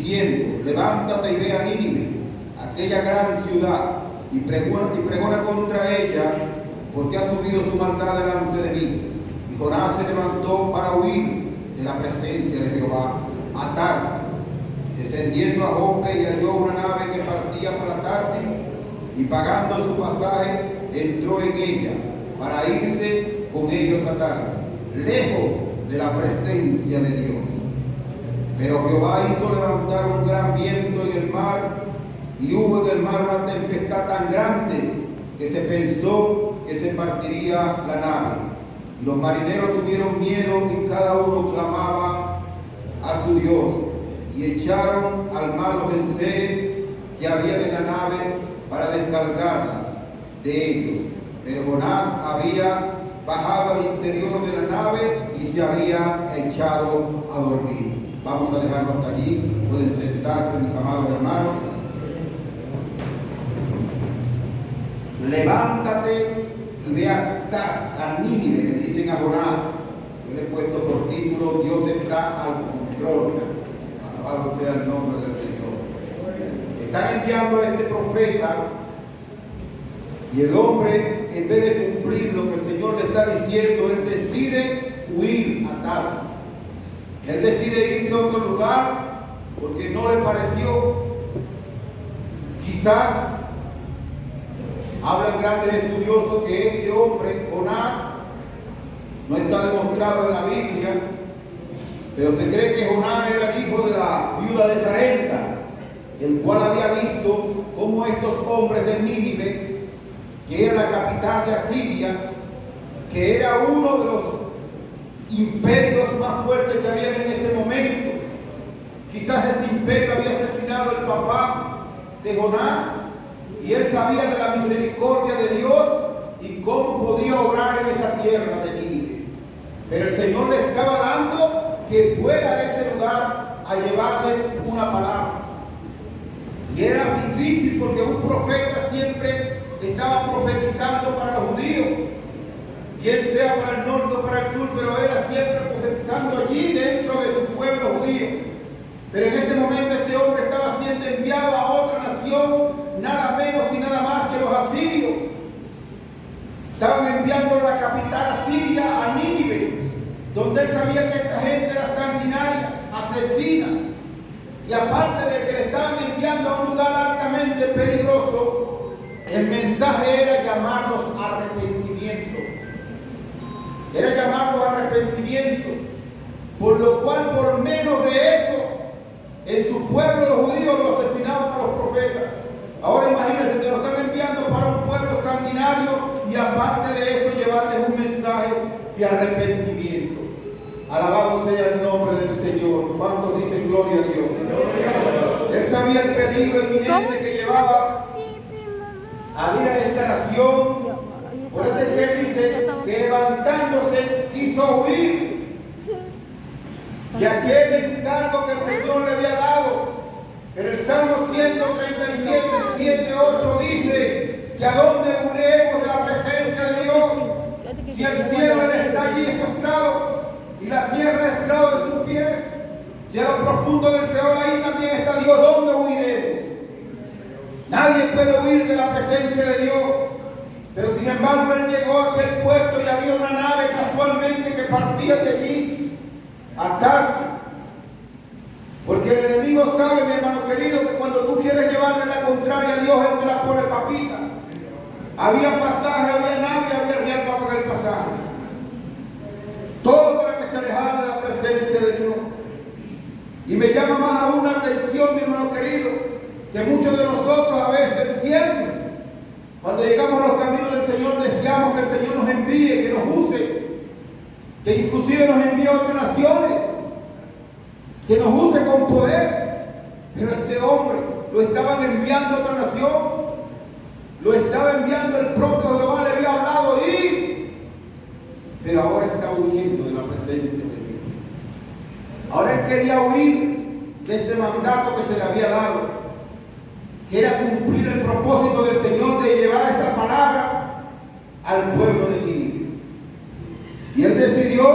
diciendo: levántate y ve a Nínive, aquella gran ciudad, y pregona contra ella, porque ha subido su maldad delante de mí. Y Jonás se levantó para huir de la presencia de Jehová a Tarsis, descendiendo a Jope, y halló una nave que partía para Tarsis, y pagando su pasaje entró en ella para irse con ellos a Tarsis, lejos de la presencia de Dios. Pero Jehová hizo levantar un gran viento en el mar, y hubo en el mar una tempestad tan grande que se pensó que se partiría la nave. Y los marineros tuvieron miedo, y cada uno clamaba a su Dios, y echaron al mar los enseres que había en la nave para descargarlas de ellos. Pero Jonás había bajado al interior de la nave y se había echado a dormir. Vamos a dejarlo hasta allí. Pueden sentarse, mis amados hermanos. Levántate y ve a Nínive, le dicen a Jonás. Yo le he puesto por título: Dios está al control. Alabado sea el nombre del Señor. Están enviando a este profeta, y el hombre, en vez de cumplir lo que el Señor le está diciendo, él decide huir a Tarsis. Él decide irse a otro lugar porque no le pareció. Quizás hablan grandes estudiosos que este hombre, Jonás, no está demostrado en la Biblia, pero se cree que Jonás era el hijo de la viuda de Sarepta, el cual había visto cómo estos hombres de Nínive, que era la capital de Asiria, que era uno de los imperios más fuertes que había en ese momento. Quizás este imperio había asesinado al papá de Jonás, y él sabía de la misericordia de Dios y cómo podía obrar en esa tierra de Nínive. Pero el Señor le estaba dando que fuera a ese lugar a llevarles una palabra. Y era difícil porque un profeta siempre estaba profetizando para los judíos, bien sea para el norte o para el sur, pero era siempre profetizando allí dentro de su pueblo judío. Pero en este momento este hombre estaba siendo enviado a otra nación, nada menos y nada más que los asirios. Estaban enviando a la capital asiria, a Nínive, donde él sabía que esta gente era sanguinaria, asesina. Y aparte de que le estaban enviando a un lugar altamente peligroso, el mensaje era llamarlos a arrepentimiento. Era llamarlos a arrepentimiento. Por lo cual, por menos de eso, en su pueblo los judíos lo asesinaban a los profetas. Ahora imagínense que lo están enviando para un pueblo sanguinario, y aparte de eso llevarles un mensaje de arrepentimiento. Alabado sea el nombre del Señor. ¿Cuántos dicen gloria a Dios? Él sabía el peligro inminente que llevaba al ir a esta nación. Por eso es que él dice que levantándose quiso huir. Y aquel encargo que el Señor le había dado. Pero el Salmo 137, 7, 8 dice: que a dónde huiremos de la presencia de Dios, si el cielo está allí frustrado y la tierra estrado de sus pies, si a lo profundo del Seol ahí también está Dios, ¿dónde huiremos? Nadie puede huir de la presencia de Dios. Pero sin embargo él llegó a aquel puerto y había una nave casualmente que partía de allí a Tarsis. Porque el enemigo sabe, mi hermano querido, que cuando tú quieres llevarle la contraria a Dios, él te la pone papita. Había pasaje, había nave, había real para pagar el pasaje. Todo para que se alejara de la presencia de Dios. Y me llama más aún la atención, mi hermano querido, que muchos de nosotros a veces, siempre, cuando llegamos a los caminos del Señor, deseamos que el Señor nos envíe, que nos use, que inclusive nos envíe a otras naciones, que nos use con poder. Pero este hombre lo estaban enviando a otra nación, lo estaba enviando el propio Jehová, le había hablado pero ahora está huyendo de la presencia de Dios. Ahora él quería huir de este mandato que se le había dado, que era cumplir el propósito del Señor de llevar esa palabra al pueblo de Nínive. Y él decidió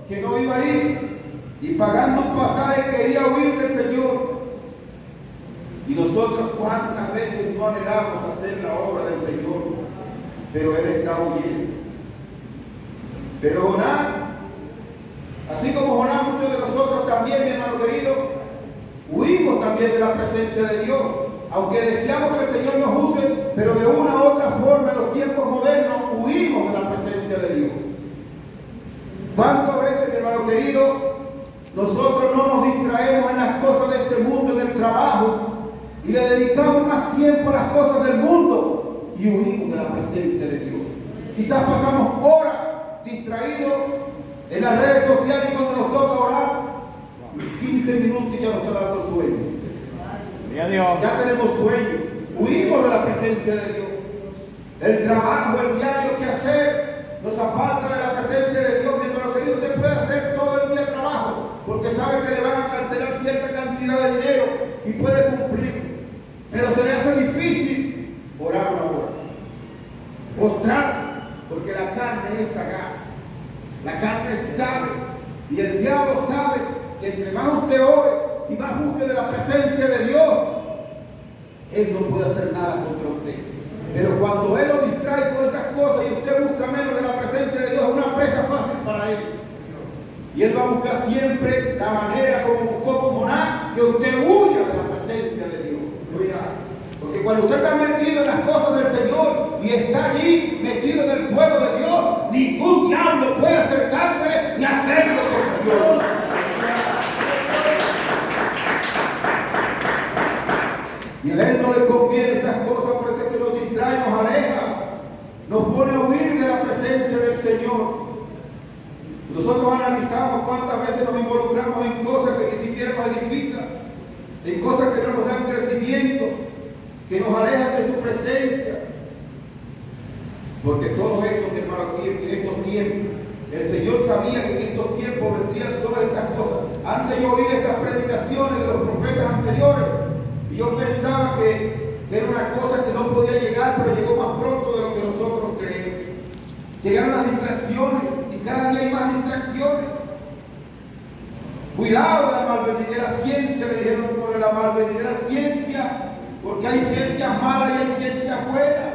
que no iba a ir, y pagando un pasaje quería huir del Señor. Y nosotros cuántas veces no anhelamos hacer la obra del Señor, pero Él está huyendo. Pero Jonás, así como Jonás, muchos de nosotros también, mi hermano querido, huimos también de la presencia de Dios. Aunque deseamos que el Señor nos use, pero de una u otra forma en los tiempos modernos huimos de la presencia de Dios. ¿Cuántas veces, mi hermano querido, nosotros no nos distraemos en las cosas de este mundo, en el trabajo, y le dedicamos más tiempo a las cosas del mundo y huimos de la presencia de Dios? Quizás pasamos horas distraídos en las redes sociales y cuando nos toca orar, 15 minutos y ya nos está dando sueño. Ya tenemos sueño. Huimos de la presencia de Dios. El trabajo, el diario que hacer, nos aparta de la presencia de Dios. Mi hermano querido, usted puede hacer todo el día trabajo porque sabe que le van a cancelar cierta cantidad de dinero y puede cumplir. Pero se le hace difícil orar una hora. Postrarse, porque la carne es sagaz. La carne sabe y el diablo sabe que entre más usted ore y más busque de la presencia de Dios, Él no puede hacer nada contra usted. Pero cuando Él lo distrae con esas cosas y usted busca menos de la presencia de Dios, es una presa fácil para Él. Y Él va a buscar siempre la manera, como buscó con Jonás, que usted huya de la presencia de Dios. Porque cuando usted está metido en las cosas del Señor y está allí metido en el fuego de Dios, ningún diablo puede acercarse ni hacerlo con Dios. Y a Él no le conviene esas cosas, por eso es que nos distrae, nos aleja, nos pone a huir de la presencia del Señor. Nosotros analizamos cuántas veces nos involucramos en cosas que ni siquiera nos edifican, en cosas que no nos dan crecimiento, que nos alejan de su presencia. Porque todo esto, mi hermano, en estos tiempos, el Señor sabía que en estos tiempos vendrían todas estas cosas. Antes yo oí estas predicaciones de los profetas anteriores y yo pensaba que era una cosa que no podía llegar, pero llegó más pronto de lo que nosotros creemos. Llegaron las distracciones y cada día hay más distracciones. Cuidado de la malvenidera ciencia, le dijeron por la malvenidera ciencia, porque hay ciencias malas y hay ciencias buenas.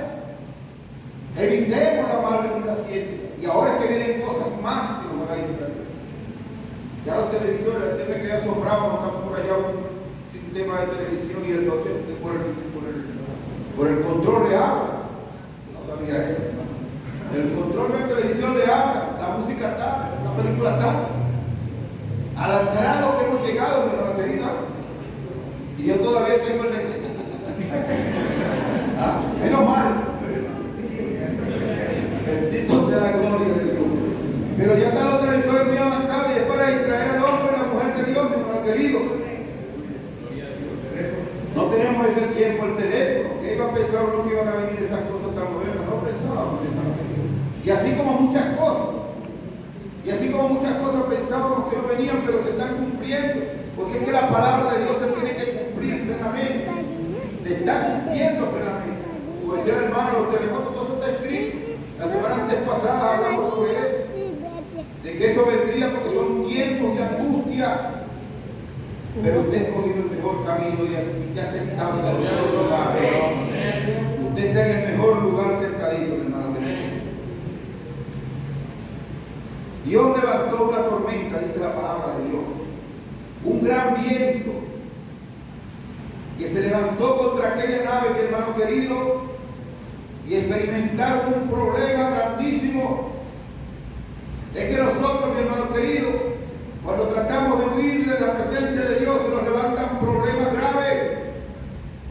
Evitemos la malvenida ciencia. Y ahora es que vienen cosas más que nos van a distraer. Ya los televisores, usted me queda asombrado cuando estamos por allá un sistema de televisión y entonces por el control le habla. No sabía eso. El control de televisión le habla, la música está, la película está. Al grado que hemos llegado, mi hermano querida. Y yo todavía tengo el lente. Menos mal. Bendito sea la gloria de Dios. Pero ya están los televisores muy avanzados y es para distraer al hombre y a la mujer de Dios, mi hermano querido. No tenemos ese tiempo el teléfono. ¿Qué iba a pensar uno que iban a venir esas cosas tan modernas? No pensábamos, hermano querido. Y así como muchas cosas. Y así como muchas cosas pensábamos que no venían, pero se están cumpliendo. Porque es que la palabra de Dios se tiene que cumplir plenamente. Se está cumpliendo plenamente. Pues decía el hermano, los terremotos, todo eso está escrito. La semana antes pasada hablamos sobre eso. De que eso vendría porque son tiempos de angustia. Pero usted ha escogido el mejor camino y se ha sentado en el mejor lugar. Usted está en el mejor lugar sentadito, mi hermano. Dios levantó una tormenta, dice la palabra de Dios. Un gran viento que se levantó contra aquella nave, mi hermano querido, y experimentaron un problema grandísimo. Es que nosotros, mi hermano querido, cuando tratamos de huir de la presencia de Dios, se nos levantan problemas graves.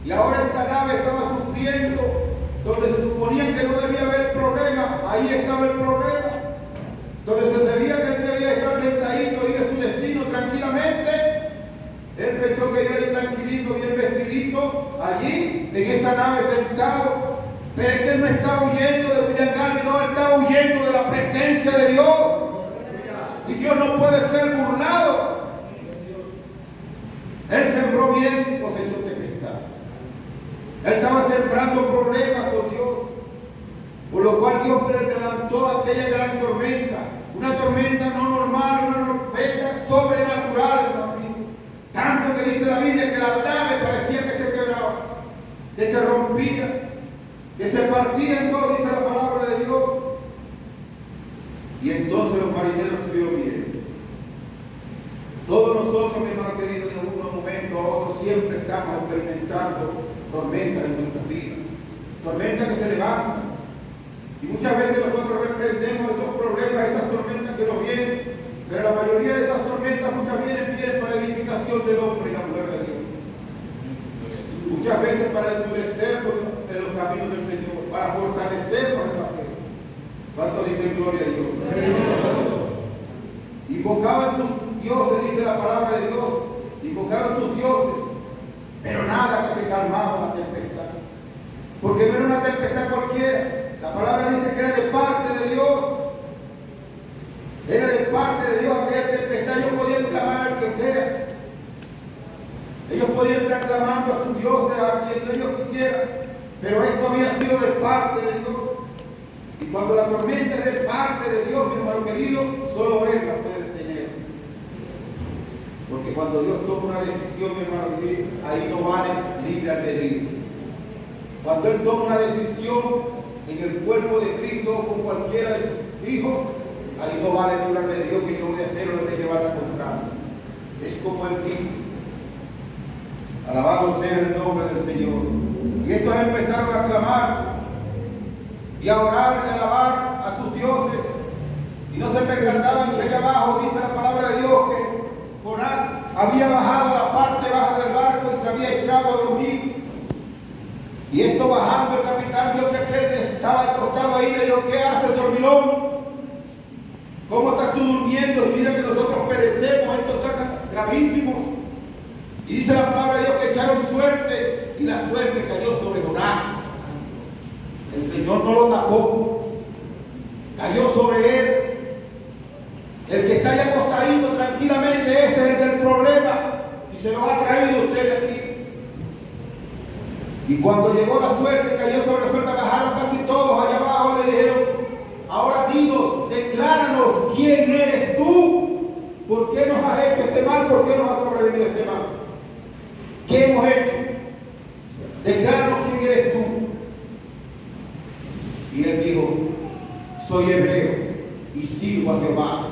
Y ahora esta nave estaba sufriendo, donde se suponía que no debía haber problema, ahí estaba el problema. Donde se sabía que él debía estar sentadito y a su destino tranquilamente, él pensó que iba a ir tranquilito, bien vestidito, allí, en esa nave sentado. Pero es que él no está huyendo de William Garvey, no, él está huyendo de la presencia de Dios. Y Dios no puede ser burlado. Él sembró bien y cosechó tempestad. Él estaba sembrando problemas con Dios. Por lo cual Dios levantó aquella gran tormenta. Una tormenta no normal, una tormenta sobrenatural, hermano mío. Tanto que dice la Biblia que la nave parecía que se quebraba. que se rompía, que se partía en dos, dice la palabra de Dios. Y entonces los marineros tuvieron miedo. Todos nosotros, mi hermano querido, de un momento a otro siempre estamos experimentando tormentas en nuestras vidas, tormentas que se levantan. Y muchas veces nosotros reprendemos esos problemas, esas tormentas que nos vienen, pero la mayoría de esas tormentas muchas veces vienen para la edificación del hombre y la mujer de Dios. Muchas veces para endurecernos en los caminos del Señor, para fortalecernos en la fe. ¿Cuánto dice gloria a Dios? Invocaban sus dioses, dice la palabra de Dios, invocaron sus dioses, pero nada que se calmaba la tempestad, porque no era una tempestad cualquiera. La palabra dice que era de parte de Dios, era de parte de Dios aquella tempestad. Ellos podían clamar al que sea, ellos podían estar clamando a sus dioses, a quien ellos quisieran, pero esto había sido de parte de Dios. Y cuando la tormenta es de parte de Dios, mi hermano querido, solo Él la puede detener. Porque cuando Dios toma una decisión, mi hermano querido, ahí no vale libre albedrío. Cuando Él toma una decisión en el cuerpo de Cristo o con cualquiera de sus hijos, ahí no vale libre albedrío que yo voy a hacer o le voy a llevar a contrario. Es como Él dice. Alabado sea el nombre del Señor. Y estos empezaron a clamar y a orar y a alabar a sus dioses, y no se percataban que allá abajo, dice la palabra de Dios, que Jonás había bajado a la parte baja del barco y se había echado a dormir. Y esto bajando, el capitán vio que aquel estaba acostado ahí, le dijo: ¿qué haces, dormilón? ¿Cómo estás tú durmiendo? Y mira que nosotros perecemos, esto está gravísimo. Y dice la palabra de Dios que echaron suerte, y la suerte cayó sobre Jonás. El Señor no lo tapó, cayó sobre él. El que está allá acostadito tranquilamente, ese es el del problema, y se lo ha traído usted aquí. Y cuando llegó la suerte, cayó sobre la suerte, bajaron casi todos allá abajo y le dijeron: ahora dinos, decláranos quién eres tú, por qué nos has hecho este mal, por qué nos has sobrevivido este mal, ¿qué hemos hecho? Decláranos quién eres tú. Y él dijo: soy hebreo y sirvo a Jehová,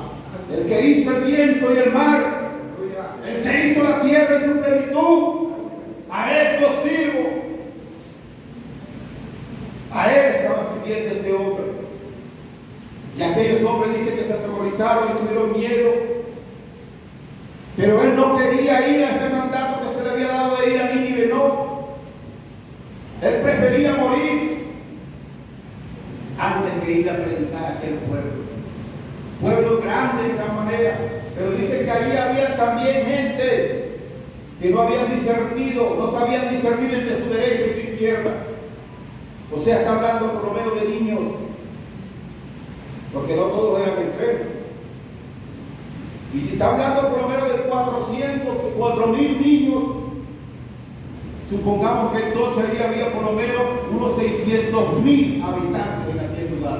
el que hizo el viento y el mar, el que hizo la tierra y su plenitud. A él yo sirvo. A él estaba sirviendo este hombre. Y aquellos hombres dicen que se aterrorizaron y tuvieron miedo, pero él no quería ir a ese mandato que se le había dado de ir a Nínive. No, él prefería morir antes que ir a predicar a aquel pueblo grande de gran manera. Pero dice que allí había también gente que no habían discernido, no sabían discernir entre su derecha y su izquierda. O sea, está hablando por lo menos de niños, porque no todos eran enfermos. Y si está hablando por lo menos de 4.000 niños, supongamos que entonces ahí había por lo menos unos 600.000 habitantes en aquel lugar,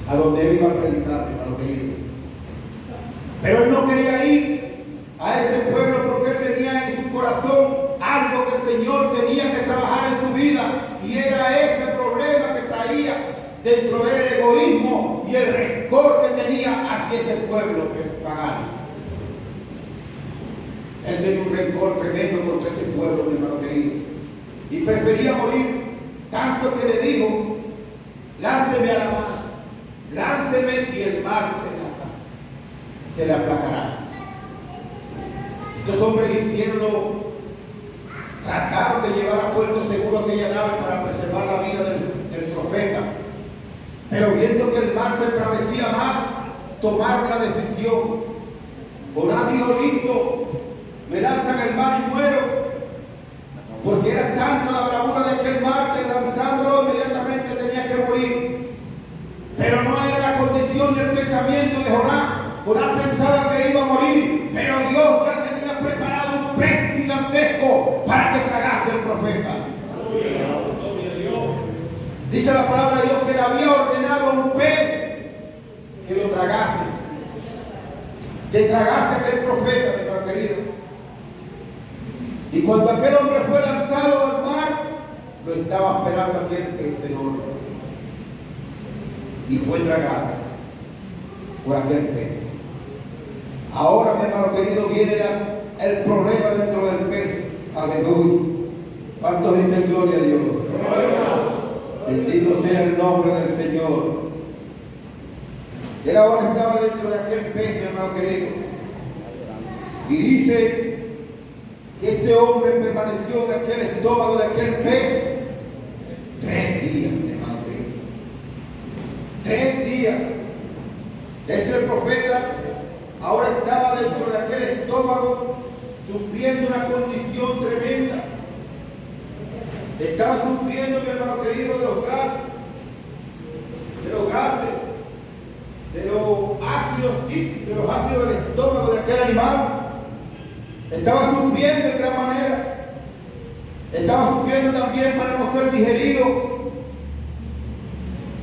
a donde él iba a predicar, a lo que iba. Pero él no quería ir a ese pueblo porque él tenía en su corazón algo que el Señor tenía que trabajar en su vida, y era ese problema que traía dentro del egoísmo y el rencor que tenía hacia ese pueblo pagano. Él tenía un rencor tremendo contra ese pueblo, mi hermano querido, y prefería morir, tanto que le dijo: lánceme a la mar, lánceme y el mar se le aplacará. Estos hombres trataron de llevar a puerto seguro aquella nave para preservar la vida del profeta, pero viendo que el mar se embravecía más, tomaron la decisión. Jonás dijo: listo, me lanzan al mar y muero, porque era tanta la bravura de aquel mar que lanzándolo inmediatamente tenía que morir. Pero no era la condición del pensamiento de Jonás. Jonás pensaba que iba a morir, pero Dios ya tenía preparado un pez gigantesco para que tragase al profeta. Dice la palabra de Dios que le había ordenado a un pez que lo tragase, que tragase a aquel profeta, mi hermano querido. Y cuando aquel hombre fue lanzado al mar, lo estaba esperando aquel pez enorme y fue tragado por aquel pez. Ahora, mi hermano querido, viene el problema dentro del pez. Aleluya. ¿Cuántos dicen gloria a Dios? Bendito sea el nombre del Señor. Él ahora estaba dentro de aquel pez, mi hermano querido. Y dice que este hombre permaneció en aquel estómago de aquel pez 3 días, mi hermano querido. 3 días. Este profeta ahora estaba dentro de aquel estómago sufriendo una condición tremenda. Estaba sufriendo, mi hermano querido, de los gases, de los ácidos del estómago de aquel animal. Estaba sufriendo de gran manera. Estaba sufriendo también para no ser digerido.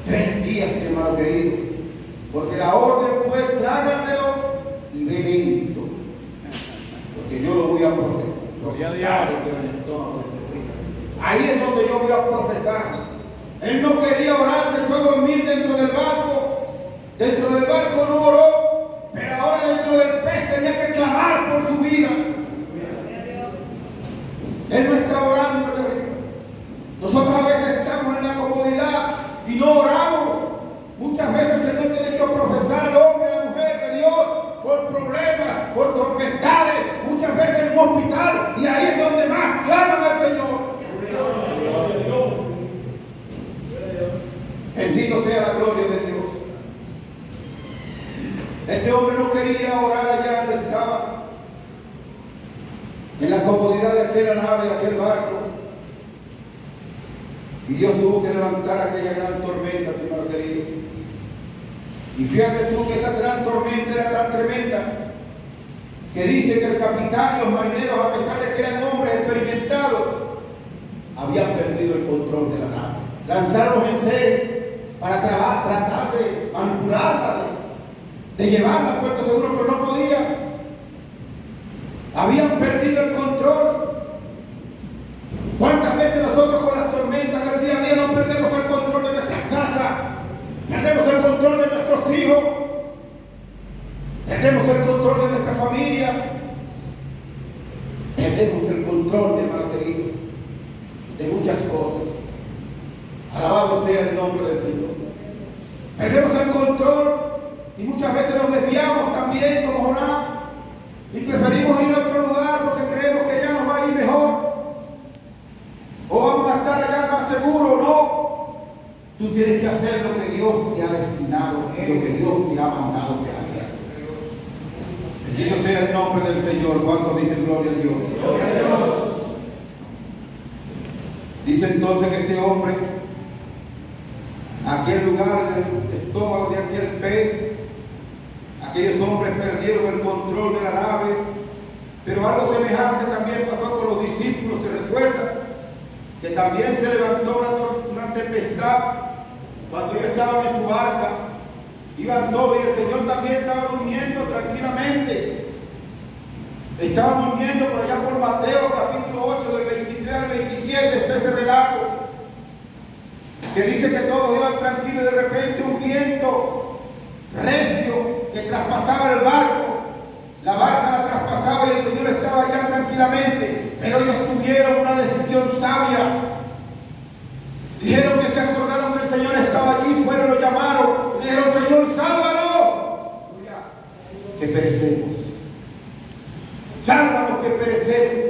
3 días, mi hermano querido, porque la orden fue: trágatelo y ve lento, porque yo lo voy a profesar en el estómago de este frío. Ahí es donde yo voy a profesar. Él no quería orar, se echó a dormir dentro del barco. Dentro del barco no oró, pero ahora dentro del pez tenía que clamar por su vida. Él no está orando. Nosotros a veces estamos en la comodidad y no oramos. Muchas veces el Señor tiene que profesar al hombre, a la mujer de Dios, por problemas, por tempestades, muchas veces en un hospital, y ahí es donde más claman al Señor. Bendito sea la gloria de Dios. Este hombre no quería orar allá donde estaba, en la comodidad de aquella nave, de aquel barco. Y Dios tuvo que levantar aquella gran tormenta, mi hermano querido. Y fíjate tú que esa gran tormenta era tan tremenda que dice que el capitán y los marineros, a pesar de que eran hombres experimentados, habían perdido el control de la nave. Lanzaron en serie para tratar de manipularla, de llevarla a puerto seguro, pero no podían. Habían perdido el control. ¿Cuántas veces nosotros con las tormentas del día a día no perdemos el control de nuestras casas? Perdemos el control de nuestros hijos. Perdemos el control de nuestra familia. Perdemos el control, mi hermano querido, de muchas cosas. Alabado sea el nombre del Señor. Perdemos el control y muchas veces nos desviamos también como Jonás y preferimos ir a otro lugar porque creemos que ya nos va a ir mejor. O vamos a estar allá más seguros. No. Tú tienes que hacer lo que Dios te ha designado, lo que Dios te ha mandado que hagas. Bendito sea el nombre del Señor. ¿Cuántos dicen gloria a Dios? Gloria a Dios. Dice entonces que este hombre, aquel lugar, el estómago de aquel pez, aquellos hombres perdieron el control de la nave. Pero algo semejante también pasó con los discípulos. ¿Se recuerda? Que también se levantó una tempestad cuando ellos estaban en su barca. Iban todos y el Señor también estaba durmiendo tranquilamente. Estaba durmiendo por allá por Mateo capítulo 8 del 23 al 27 está ese relato que dice que todos iban tranquilos y de repente un viento recio que traspasaba el barco. La barca la traspasaba y el Señor estaba allá tranquilamente, pero ellos tuvieron una decisión sabia. Dijeron que se acordaron que el Señor estaba allí, fueron, lo llamaron, y dijeron: Señor, sálvanos, que perecemos. Sálvanos que perecemos.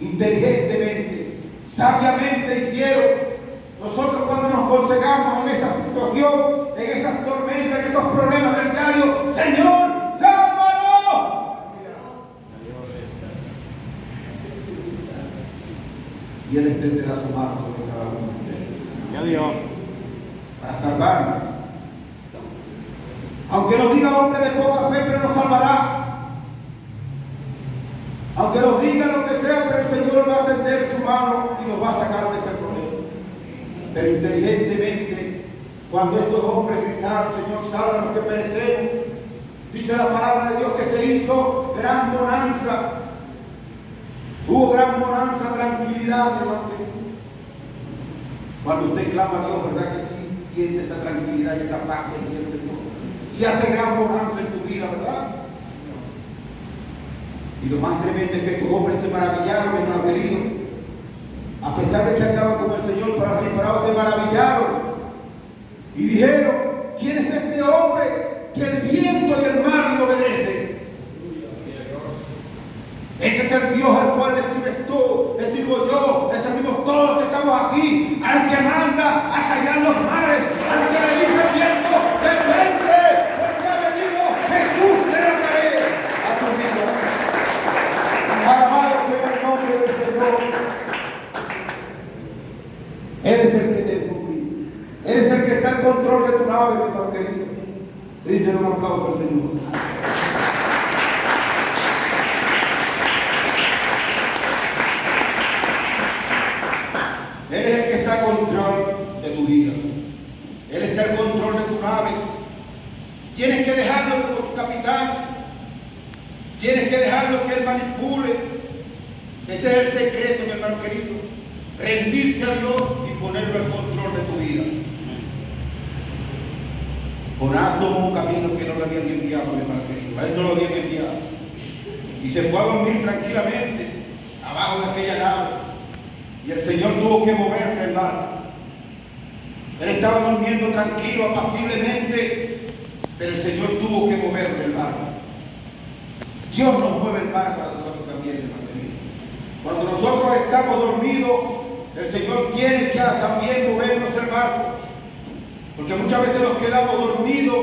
Inteligentemente, sabiamente hicieron. Nosotros cuando nos consejamos en esa situación, en esas tormentas, en estos problemas del diario, Señor, y Él extenderá su mano sobre cada uno de ellos para salvarnos. Aunque nos diga hombre de poca fe, pero nos salvará. Aunque nos diga lo que sea, pero el Señor va a tender su mano y nos va a sacar de ese problema. Pero inteligentemente, cuando estos hombres gritaron: Señor, sálvanos que perecemos, dice la palabra de Dios que se hizo gran bonanza. Hubo gran bonanza, tranquilidad, hermano. Cuando usted clama a Dios, ¿verdad que sí? Siente esa tranquilidad y esa paz que tiene el Señor. Se hace gran bonanza en su vida, ¿verdad? Y lo más tremendo es que estos hombres se maravillaron, hermano querido. A pesar de que andaban con el Señor para reparar, se maravillaron. Y dijeron, ¿quién es este hombre que el viento y el mar le obedecen? Ese es el Dios al cual le sirves tú, le sirvo yo, le servimos todos los que estamos aquí, al que manda a callar los mares, al que le dice al viento, detente, porque ha venido Jesús de Nazaret a tu vida. Alabado sea el nombre del Señor. Eres el que te supiste, eres el que está en control de tu nave, mi hermano querido. Ríndele un aplauso al Señor. Él es el que está en control de tu vida. Él está en control de tu nave. Tienes que dejarlo como tu capitán. Tienes que dejarlo que Él manipule. Ese es el secreto, mi hermano querido. Rendirse a Dios y ponerlo en control de tu vida. Jonás tomó un camino que no le habían enviado, mi hermano querido. A él no lo habían enviado. Y se fue a dormir tranquilamente abajo de aquella nave. Y el Señor tuvo que moverle el barco. Él estaba durmiendo tranquilo, apaciblemente, pero el Señor tuvo que moverle el barco. Dios nos mueve el barco a nosotros también, hermano querido. Cuando nosotros estamos dormidos, el Señor tiene que también movernos el barco. Porque muchas veces nos quedamos dormidos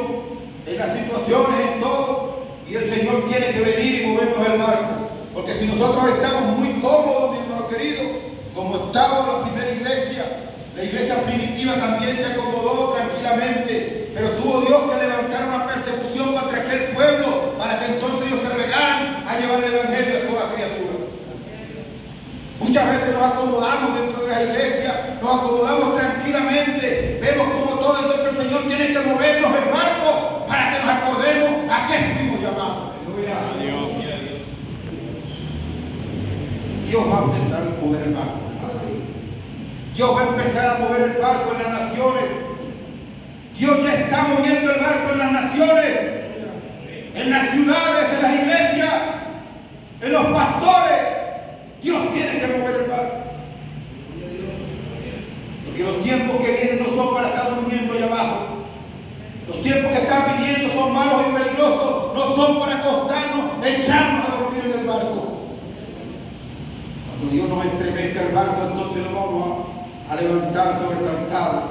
en las situaciones, en todo, y el Señor tiene que venir y movernos el barco. Porque si nosotros estamos muy cómodos, mi hermano querido, como estaba la primera iglesia, la iglesia primitiva también se acomodó tranquilamente, pero tuvo Dios que levantar una persecución contra aquel pueblo para que entonces ellos se regaran a llevar el evangelio a toda criatura. Muchas veces nos acomodamos dentro de la iglesia, nos acomodamos tranquilamente, vemos como todo, entonces el Señor tiene que movernos el barco para que nos acordemos a qué fuimos llamados. Dios va a empezar a mover el barco. Dios va a empezar a mover el barco en las naciones. Dios ya está moviendo el barco en las naciones, en las ciudades, en las iglesias, en los pastores. Dios tiene que mover el barco. Porque los tiempos que vienen no son para estar durmiendo allá abajo. Los tiempos que están viniendo son malos y peligrosos. No son para acostarnos, echarnos a dormir en el barco. Cuando Dios nos entremete el barco, entonces lo vamos a levantar sobresaltado.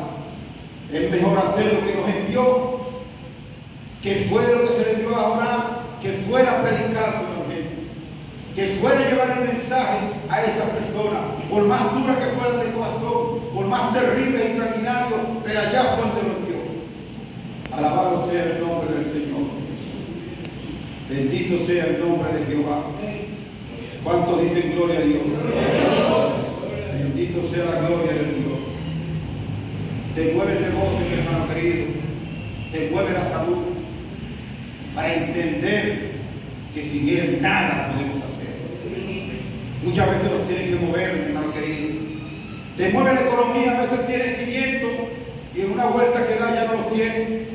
Es mejor hacer lo que nos envió, que fue lo que se le envió a Jonás, que fuera a predicar con la gente, que fuera a llevar el mensaje a esa persona, por más dura que fuera de corazón, por más terrible e sanguinario, pero allá fue donde lo envió. Alabado sea el nombre del Señor. Bendito sea el nombre de Jehová. ¿Cuántos dicen gloria a Dios? Bendito sea la gloria de Dios. Te mueve el negocio, mi hermano querido. Te mueve la salud. Para entender que sin Él nada podemos hacer. Muchas veces nos tienen que mover, mi hermano querido. Te mueve la economía, a veces tienes 500 y en una vuelta que da ya no los tienes.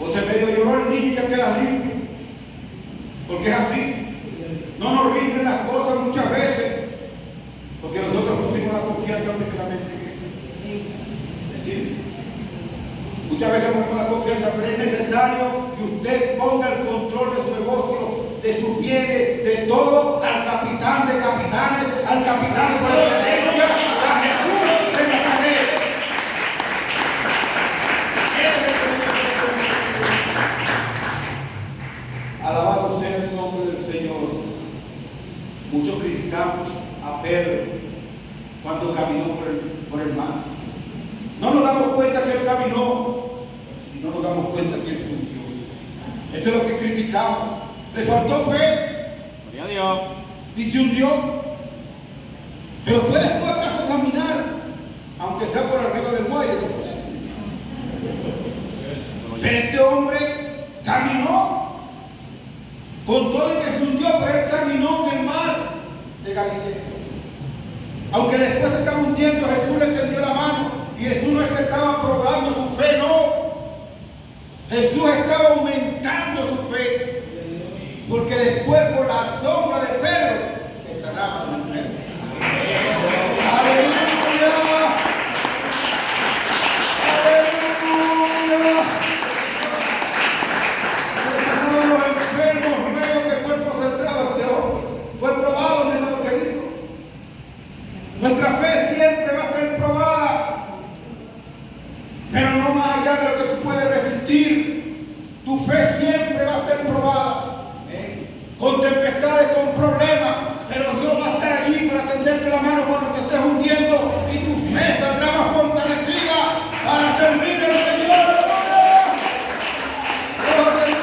O se medio lloró el niño y ya queda limpio. Porque es así. No nos rinden las cosas muchas veces, porque nosotros pusimos la confianza primeramente en eso. ¿Sí? Muchas veces ponemos la confianza, pero es necesario que usted ponga el control de su negocio, de sus bienes, de todo, al capitán de capitanes, al capitán por excelencia, a Jesús de Nazaret. Alabado sea el nombre del Señor. Muchos criticamos a Pedro cuando caminó por el mar. No nos damos cuenta que él caminó y no nos damos cuenta que él se hundió. Eso es lo que criticamos. Le faltó fe. Gloria a Dios. Y se hundió. Pero ¿puedes tú acaso caminar aunque sea por arriba del muelle? Pero este hombre caminó con todo el que se hundió, pero él caminó en el mar de Galilea. Aunque después se estaba hundiendo, Jesús le tendió la mano y Jesús no es que estaba probando su fe, no. Jesús estaba aumentando su fe, porque después por la sombra de Pedro se sanaban los enfermos. ¡Aleluya! ¡Aleluya! Se sanaban los enfermos, luego que fue concentrado Dios. Fue probado, mi hermano querido. Nuestra fe siempre va a ser probada, pero no más allá de lo que tú puedes resistir. Tu fe siempre va a ser probada, con tempestades, con problemas, pero Dios va a estar allí para tenderte la mano cuando te estés hundiendo y tu fe saldrá más fortalecida para servir al Señor. ¡Gloria a Dios!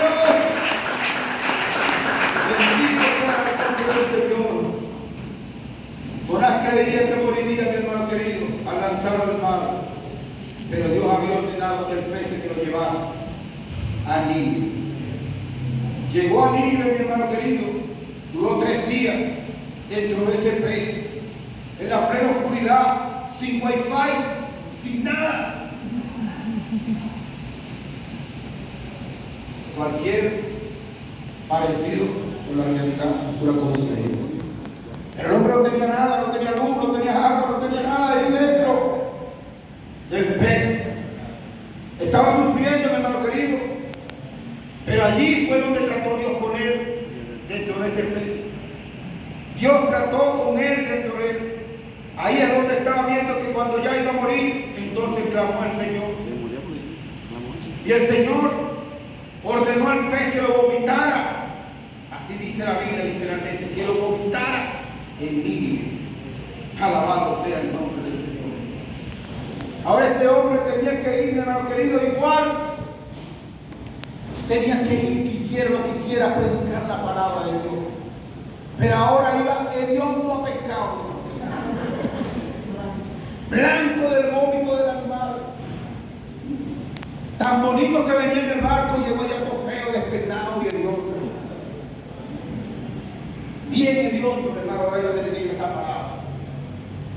Bendito sea el nombre del Señor. Jonás creía que moriría, mi hermano querido, al lanzarlo al mar, pero Dios había ordenado que el pez que lo llevase a Nínive. Llegó a Nínive, mi hermano querido, duró 3 días dentro de ese pez, en la plena oscuridad, sin wifi, sin nada. Cualquier parecido con la realidad, tú la conoces. El hombre no tenía nada, no tenía luz, no tenía agua, no tenía nada ahí dentro del pez. Estaba sufriendo, mi hermano querido. Pero allí fue donde trató Dios con él, dentro de ese pez. Dios trató con él dentro de él. Ahí es donde estaba viendo que cuando ya iba a morir, entonces clamó al Señor. Y el Señor ordenó al pez que lo vomitara. Así dice la Biblia literalmente, que lo vomitara en Nínive. Alabado sea el nombre del Señor. Ahora este hombre tenía que ir, hermano querido, igual. Tenía que ir, quisiera o no quisiera, predicar la palabra de Dios. Pero ahora iba hediondo a pecado. Blanco del vómito del animal. Tan bonito que venía en el barco, llegó ya todo feo, despeinado y hediondo. Bien hediondo, mi hermano, ahora iba a tener que ir esa palabra.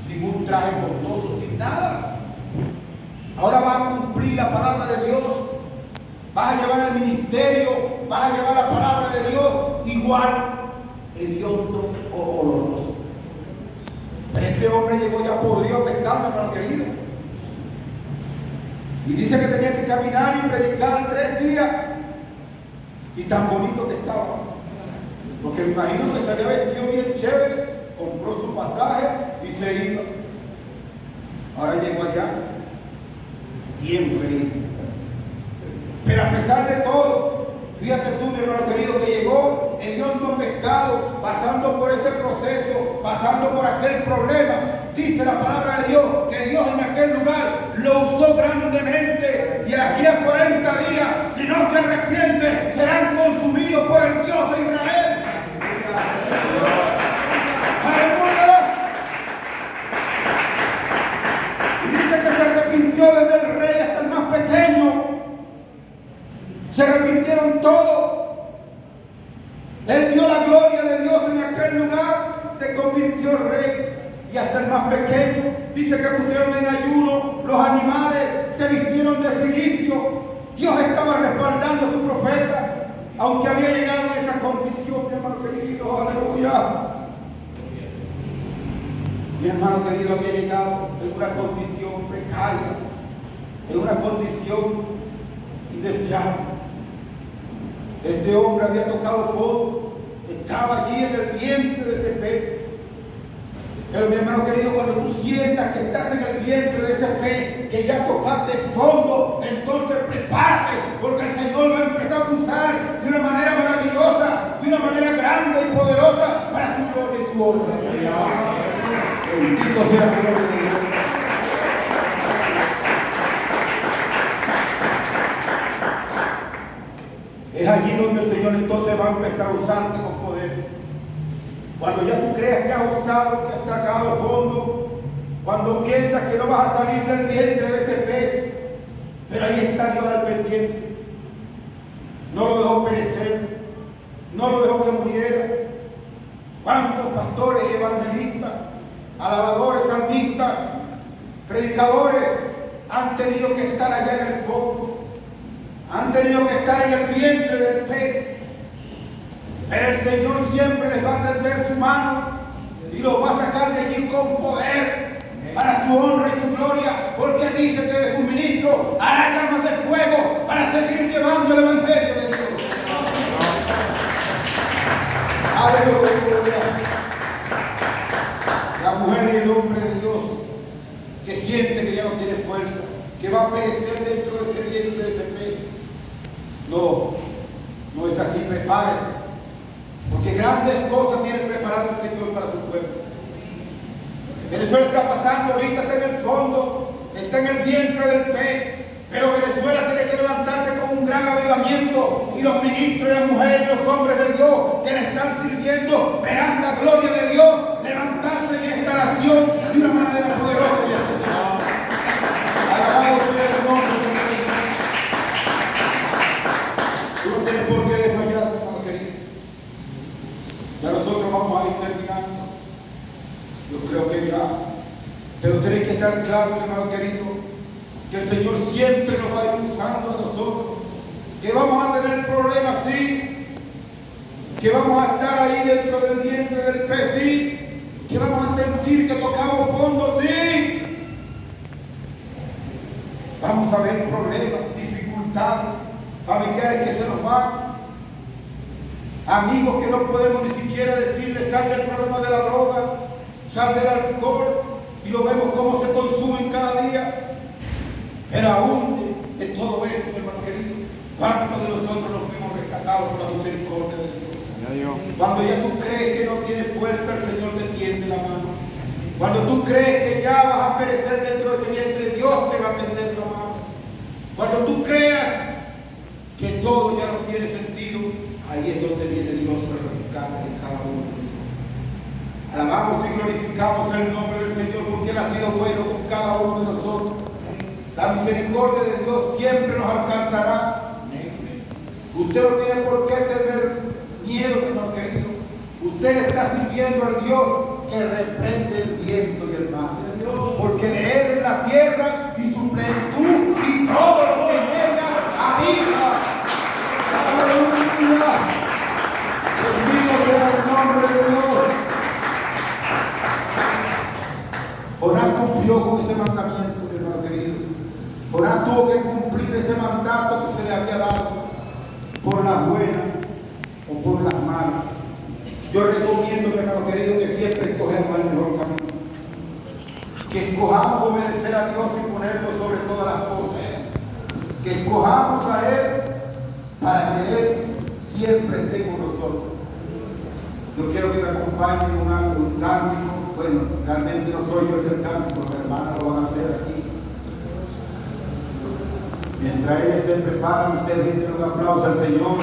Sin un traje costoso, sin nada. Ahora va a cumplir la palabra de Dios. Vas a llevar el ministerio, vas a llevar la palabra de Dios, igual, hediondo o oloroso. Pero este hombre llegó ya podrido pescado, hermano querido. Y dice que tenía que caminar y predicar 3 días. Y tan bonito que estaba. Porque me imagino que se había vestido bien chévere, compró su pasaje y se iba. Ahora llegó allá, bien feliz. Pero a pesar de todo, fíjate tú, mi hermano querido, que llegó hediondo pescado, pasando por ese proceso, pasando por aquel problema. Dice la palabra de Dios que Dios en aquel lugar lo usó grandemente. Y aquí a 40 días, si no se arrepiente, serán consumidos por el Dios de Israel. ¡Aleluya! Y dice que se arrepintió desde el rey hasta el más pequeño. Se arrepintieron todos. Él dio la gloria de Dios en aquel lugar. Se convirtió el rey y hasta el más pequeño. Dice que pusieron en ayuno los animales, se vistieron de silicio. Dios estaba respaldando a su profeta, aunque había llegado en esa condición, mi hermano querido. Aleluya. Mi hermano querido había llegado en una condición precaria, en una condición indeseable. Este hombre había tocado fondo, estaba allí en el vientre de ese pez. Pero mi hermano querido, cuando tú sientas que estás en el vientre de ese pez, que ya tocaste fondo, entonces prepárate, porque el Señor va a empezar a usar de una manera maravillosa, de una manera grande y poderosa para su gloria y su honra. Bendito sea el nombre de Dios. Es allí donde el Señor entonces va a empezar a usarte con poder. Cuando ya tú creas que has usado, que has sacado fondo, cuando piensas que no vas a salir del vientre de ese pez, pero ahí está Dios al pendiente. No lo dejó perecer, no lo dejó que muriera. ¿Cuántos pastores y evangelistas alabadores, salmistas, predicadores, han tenido que estar allá en el fondo, han tenido que estar en el vientre del pez, pero el Señor siempre les va a tender su mano y los va a sacar de allí con poder para su honra y su gloria, porque dice que de su ministro hará llamas de fuego para seguir llevando el evangelio de Dios. Aleluya. La mujer y el hombre de Dios que siente que ya no tiene fuerza, que va a perecer dentro de ese vientre de ese pez. No es así, prepárese, porque grandes cosas tiene preparado el Señor para su pueblo. Venezuela está pasando ahorita, está en el fondo, está en el vientre del pez, pero Venezuela tiene que levantarse con un gran avivamiento, y los ministros y las mujeres y los hombres de Dios que le están sirviendo verán la gloria de Dios levantarse en esta nación de una manera poderosa y especial. Alabado sea el nombre del Señor. Tú no tienes por qué desmayarte, hermano querido. Ya nosotros vamos a ir terminando. Yo creo que ya. Pero tenéis que estar claro, hermano querido, que el Señor siempre nos va a ir usando a nosotros. Que vamos a tener problemas, sí. Que vamos a estar ahí dentro del vientre del pez, sí. Que vamos a sentir que tocamos fondo, sí. Vamos a ver problemas, dificultades, familiares que se nos van, amigos que no podemos ni siquiera decirles sal del problema de la droga, sal del alcohol, y lo vemos cómo se consumen cada día. Pero aún de todo eso, mi hermano querido, ¿cuántos de nosotros nos fuimos rescatados por la misericordia de Dios? Cuando ya tú crees que no tienes fuerza, el Señor te tiende la mano. Cuando tú crees que ya vas a perecer dentro de ese vientre, Dios te va a tender la mano. Cuando tú creas que todo ya no tiene sentido, ahí es donde viene Dios para rescatar en cada uno de nosotros. Alabamos y glorificamos el nombre del Señor, porque Él ha sido bueno con cada uno de nosotros. La misericordia de Dios siempre nos alcanzará. Usted no tiene por qué tener miedo, hermano querido. Usted le está sirviendo al Dios que reprende el viento y el mar. Porque de Él es la tierra y su plenitud y todo lo que en ella habita. Aleluya. Bendito sea el nombre de Dios. Orán cumplió con ese mandamiento, hermano querido. Orán tuvo que cumplir ese mandato que se le había dado, por las buenas o por las malas. Yo recomiendo, hermano querido, que siempre escogemos el mejor camino. Que escojamos obedecer a Dios y ponerlo sobre todas las cosas. Que escojamos a Él para que Él siempre esté con nosotros. Yo quiero que me acompañen un cántico. Bueno, realmente no soy yo el cántico, los hermanos lo van a hacer aquí. Mientras ellos se preparan, ustedes rinden un aplauso al Señor.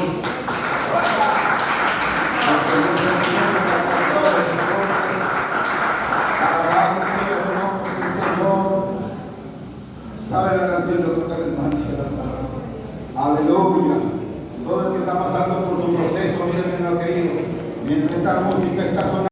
¿Sabe la canción de lo que les manda? Aleluya. Todo el que está pasando por su proceso, miren, hermano querido, mientras esta música está sonando.